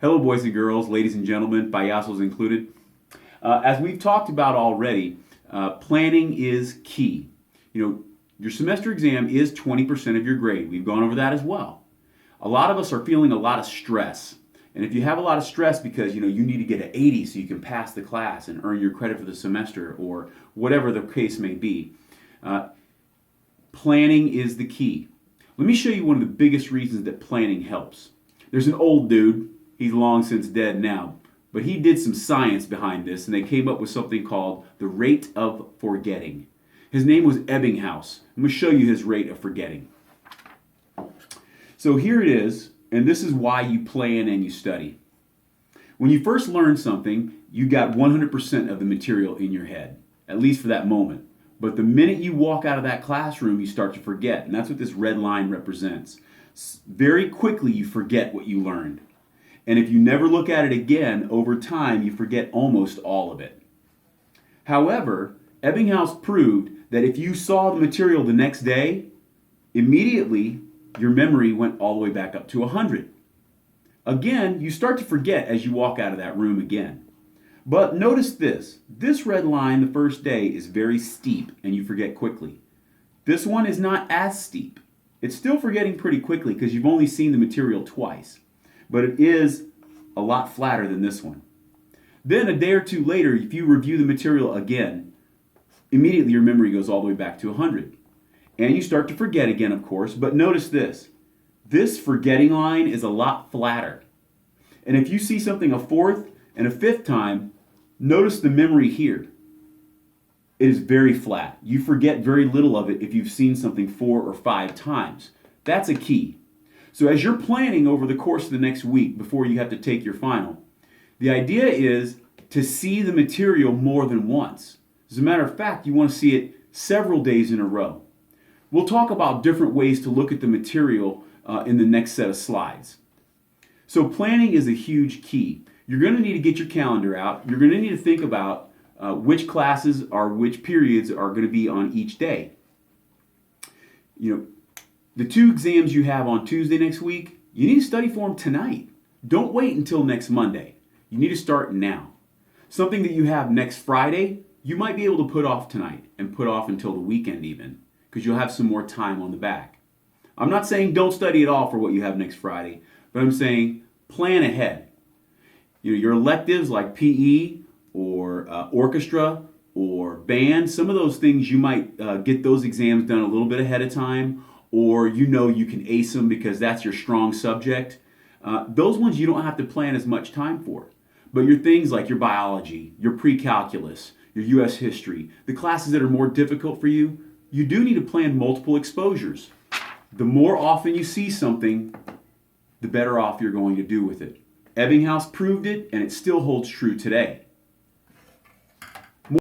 Hello, boys and girls, ladies and gentlemen, payasos included. As we've talked about already, planning is key. Your semester exam is 20% of your grade. We've gone over that as well. A lot of us are feeling a lot of stress. And if you have a lot of stress because you need to get an 80 so you can pass the class and earn your credit for the semester or whatever the case may be, planning is the key. Let me show you one of the biggest reasons that planning helps. There's an old dude. He's long since dead now, but he did some science behind this, and they came up with something called the rate of forgetting. His name was Ebbinghaus. I'm going to show you his rate of forgetting. So here it is, and this is why you plan and you study. When you first learn something, you got 100% of the material in your head, at least for that moment. But the minute you walk out of that classroom, you start to forget, and that's what this red line represents. Very quickly, you forget what you learned. And if you never look at it again, over time, you forget almost all of it. However, Ebbinghaus proved that if you saw the material the next day, immediately your memory went all the way back up to 100. Again, you start to forget as you walk out of that room again. But notice this. This red line the first day is very steep and you forget quickly. This one is not as steep. It's still forgetting pretty quickly because you've only seen the material twice. But it is a lot flatter than this one. Then a day or two later, if you review the material again, immediately your memory goes all the way back to 100. And you start to forget again, of course, but notice this. This forgetting line is a lot flatter. And if you see something a fourth and a fifth time, notice the memory here. It is very flat. You forget very little of it if you've seen something 4 or 5 times. That's a key. So as you're planning over the course of the next week before you have to take your final, the idea is to see the material more than once. As a matter of fact, you want to see it several days in a row. We'll talk about different ways to look at the material in the next set of slides. So planning is a huge key. You're going to need to get your calendar out. You're going to need to think about which classes or which periods are going to be on each day. The 2 exams you have on Tuesday next week, you need to study for them tonight. Don't wait until next Monday. You need to start now. Something that you have next Friday, you might be able to put off tonight and put off until the weekend even, because you'll have some more time on the back. I'm not saying don't study at all for what you have next Friday, but I'm saying plan ahead. Your electives like PE or orchestra or band, some of those things you might get those exams done a little bit ahead of time, or you can ace them because that's your strong subject. Those ones you don't have to plan as much time for. But your things like your biology, your pre-calculus, your U.S. history, the classes that are more difficult for you, you do need to plan multiple exposures. The more often you see something, the better off you're going to do with it. Ebbinghaus proved it, and it still holds true today.